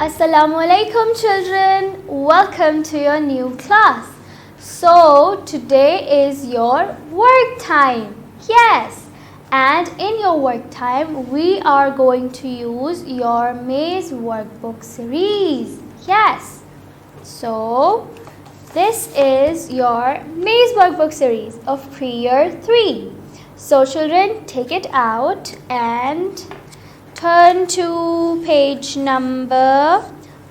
Assalamualaikum children, welcome to your new class. So today is your work time. Yes, and in your work time we are going to use your maze workbook series. Yes, so this is your maze workbook series of pre-year 3. So children, take it out and turn to page number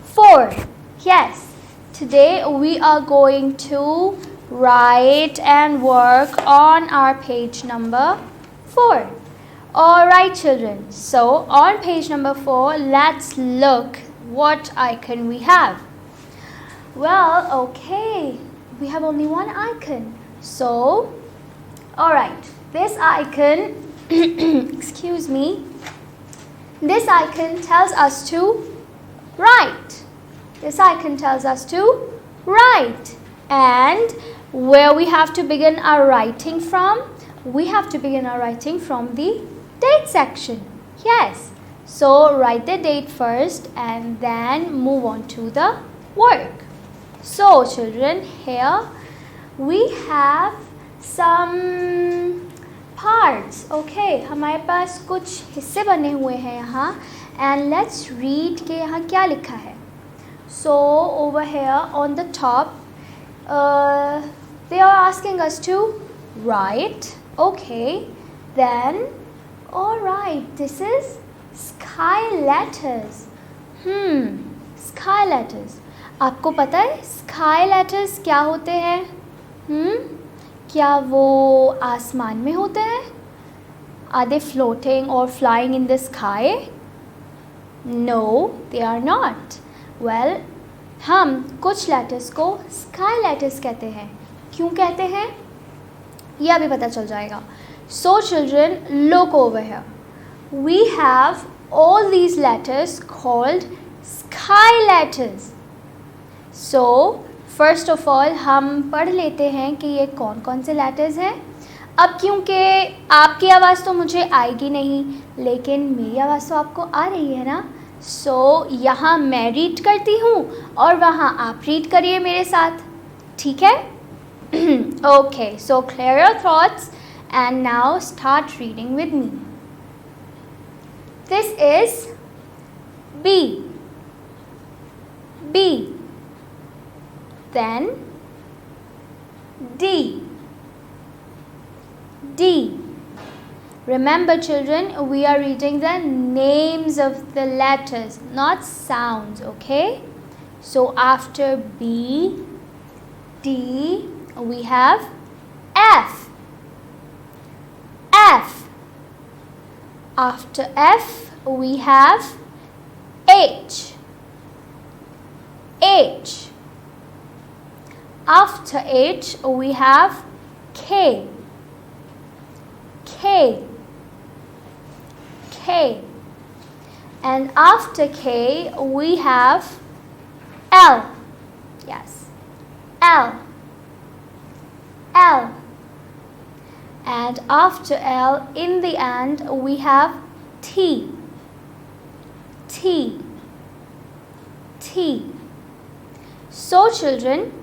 4. Yes, today we are going to write and work on our page number 4. Alright children, so on page number 4, let's look what icon we have. Well, okay, we have only one icon. So, alright, this icon, excuse me, this icon tells us to write. This icon tells us to write. And where we have to begin our writing from? We have to begin our writing from the date section. Yes. So write the date first and then move on to the work. So children, here we have some parts. Okay, हमारे पास कुछ हिस्से बने हुए हैं यहाँ and let's read के यहाँ क्या लिखा है. So over here on the top they are asking us to write. Okay, then alright, this is sky letters. Sky letters. आपको पता है sky letters क्या होते हैं? क्या वो आसमान में होते हैं? Are they floating or flying in the sky? No, they are not. Well, हम कुछ letters को sky letters कहते हैं. क्यों कहते हैं? ये अभी पता चल जाएगा. So children, look over here. We have all these letters called sky letters. So first of all हम पढ़ लेते हैं कि ये कौन कौन से लेटर्स हैं. अब क्योंकि आपकी आवाज़ तो मुझे आएगी नहीं, लेकिन मेरी आवाज़ तो आपको आ रही है ना. सो यहाँ मैं रीड करती हूँ और वहाँ आप रीड करिए मेरे साथ. ठीक है? Okay, so clear your thoughts and now start reading with me. This is B. B. Then D. D. Remember children, we are reading the names of the letters, not sounds, okay? So after B, D, we have F. F. After F, we have H. H. After H, we have K. K. K. And after K, we have L. Yes. L. L. And after L, in the end, we have T. T. T. So children,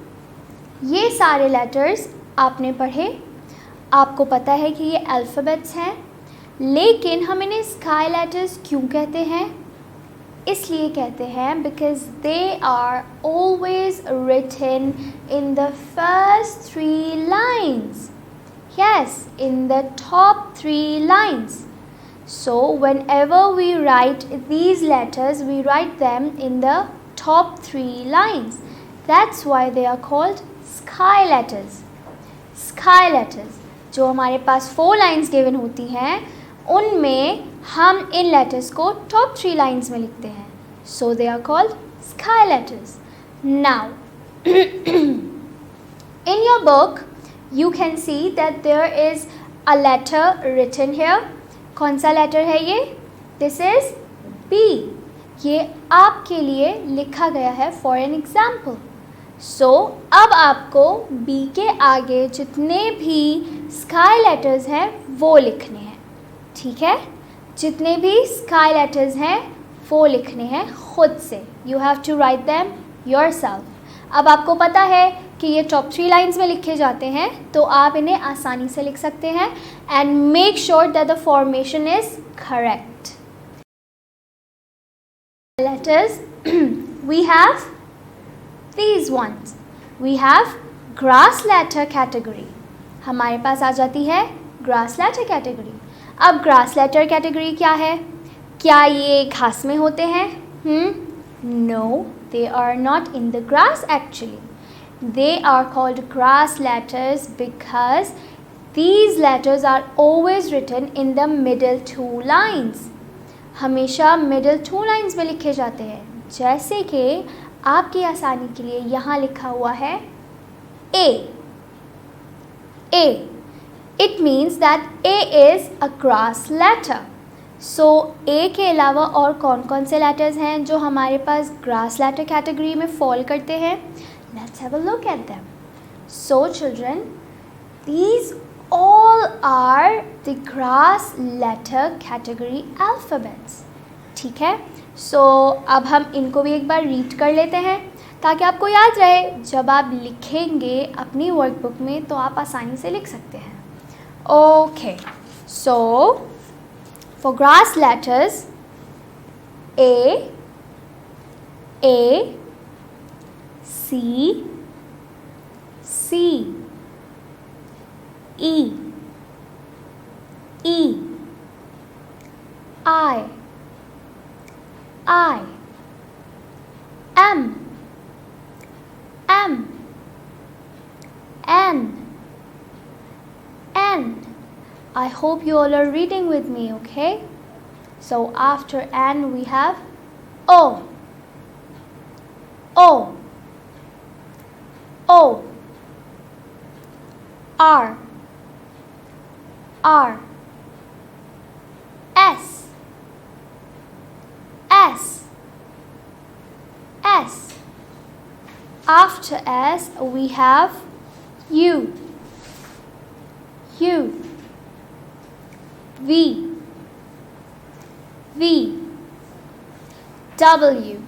ये सारे letters आपने पढ़े. आपको पता है कि ये alphabets हैं, लेकिन हम इन्हें स्काई लेटर्स क्यों कहते हैं? इसलिए कहते हैं because they are always written in the first 3 lines. Yes, in the top 3 lines. So whenever we write these letters, we write them in the top 3 lines. That's why they are called sky letters. Sky letters. जो हमारे पास 4 lines given होती हैं, उनमें हम इन letters को top 3 lines में लिखते हैं. So they are called sky letters. Now, in your book, you can see that there is a letter written here. कौन सा लेटर है ये? This is B. ये आपके लिए लिखा गया है for an example. सो अब आपको B के आगे जितने भी स्काई लेटर्स हैं वो लिखने हैं. ठीक है? जितने भी स्काई लेटर्स हैं वो लिखने हैं खुद से. You have to write them yourself. अब आपको पता है कि ये टॉप 3 लाइन्स में लिखे जाते हैं, तो आप इन्हें आसानी से लिख सकते हैं. And make sure that the formation is correct. Letters we have these ones. We have grass letter category. हमारे पास आ जाती है grass letter category. अब grass letter category क्या है? क्या ये घास में होते हैं? No, they are not in the grass actually. They are called grass letters because these letters are always written in the middle 2 lines. हमेशा middle 2 lines में लिखे जाते हैं. जैसे कि आपकी आसानी के लिए यहाँ लिखा हुआ है A. A. It means that A is a grass letter. So A के अलावा और कौन कौन से letters हैं जो हमारे पास grass letter category में fall करते हैं? Let's have a look at them. So children, these all are the grass letter category alphabets. ठीक है? So अब हम इनको भी एक बार रीड कर लेते हैं ताकि आपको याद रहे. जब आप लिखेंगे अपनी वर्कबुक में तो आप आसानी से लिख सकते हैं. Okay, so for grass letters, A, C, C, E, E, I, M, N. I hope you all are reading with me, okay? So after N we have O, R, S, after S we have U, V, W,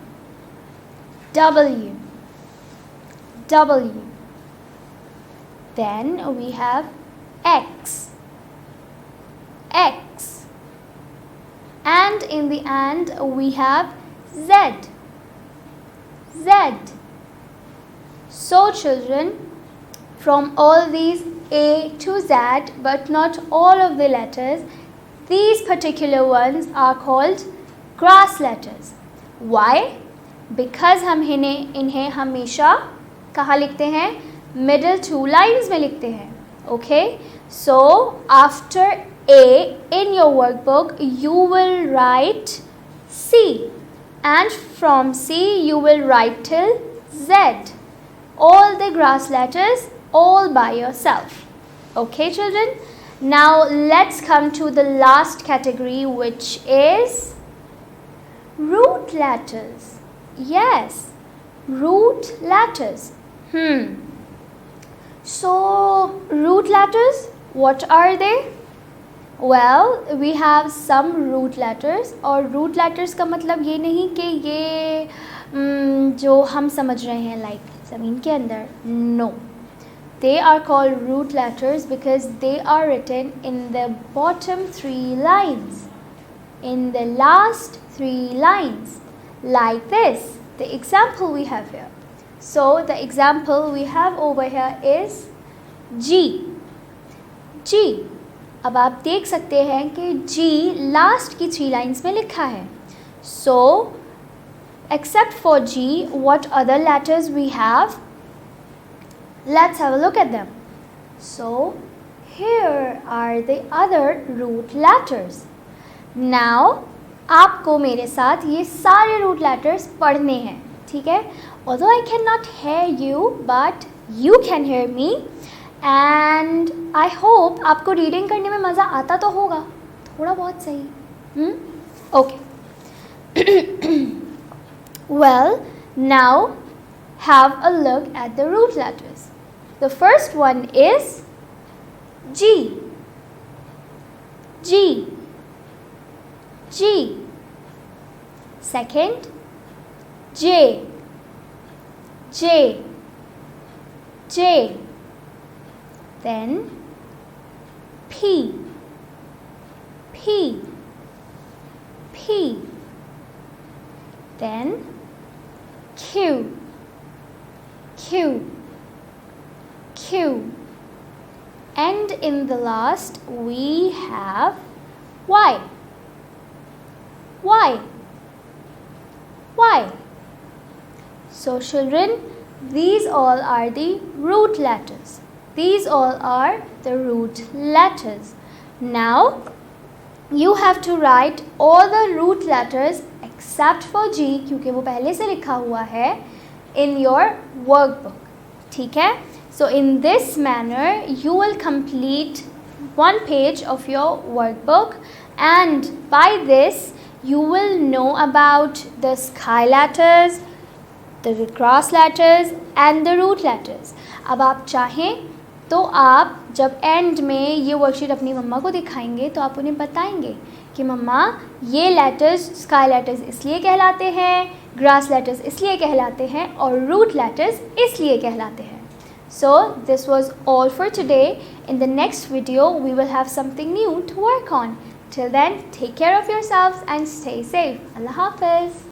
then we have X, and in the end we have Z. So children, from all these A to Z, but not all of the letters, these particular ones are called grass letters. Why? Because हम इन्हें हमेशा कहाँ लिखते हैं? Middle 2 lines में लिखते हैं. Okay? So after A in your workbook you will write C, and from C you will write till Z. All the grass letters all by yourself. Okay children? Now let's come to the last category, which is root letters. Yes, root letters. So root letters, what are they? Well, we have some root letters. और root letters का मतलब ये नहीं कि ये जो हम समझ रहे हैं like ज़मीन के अंदर. No. They are called root letters because they are written in the bottom 3 lines, in the last 3 lines, like this. The example we have here. So the example we have over here is G. अब आप देख सकते हैं कि G last की 3 lines में लिखा है. So except for G, what other letters we have? Let's have a look at them. So here are the other root letters. Now आपको मेरे साथ ये सारे root letters पढ़ने हैं, ठीक है? Although I cannot hear you, but you can hear me, and I hope आपको reading करने में मज़ा आता तो होगा, थोड़ा बहुत सही. Okay. Well, now have a look at the root letters. The first one is G. Second, J, J, J. Then P, P, P. Then Q, Q, Q. And in the last we have Y, Y, Y. So children, these all are the root letters. These all are the root letters. Now you have to write all the root letters except for G, क्योंकि वो पहले से लिखा हुआ है, in your workbook. ठीक है? So in this manner you will complete one page of your workbook, and by this you will know about the sky letters, the cross letters and the root letters. अब आप चाहें तो आप जब and में ये वर्कशीट अपनी मम्मा को दिखाएंगे तो आप उन्हें बताएंगे कि मम्मा ये लेटर्स स्काई लेटर्स इसलिए कहलाते हैं, ग्रास लेटर्स इसलिए कहलाते हैं और रूट लेटर्स इसलिए कहलाते हैं. So this was all for today. In the next video we will have something new to work on. Till then, take care of yourselves and stay safe. Allah Hafiz.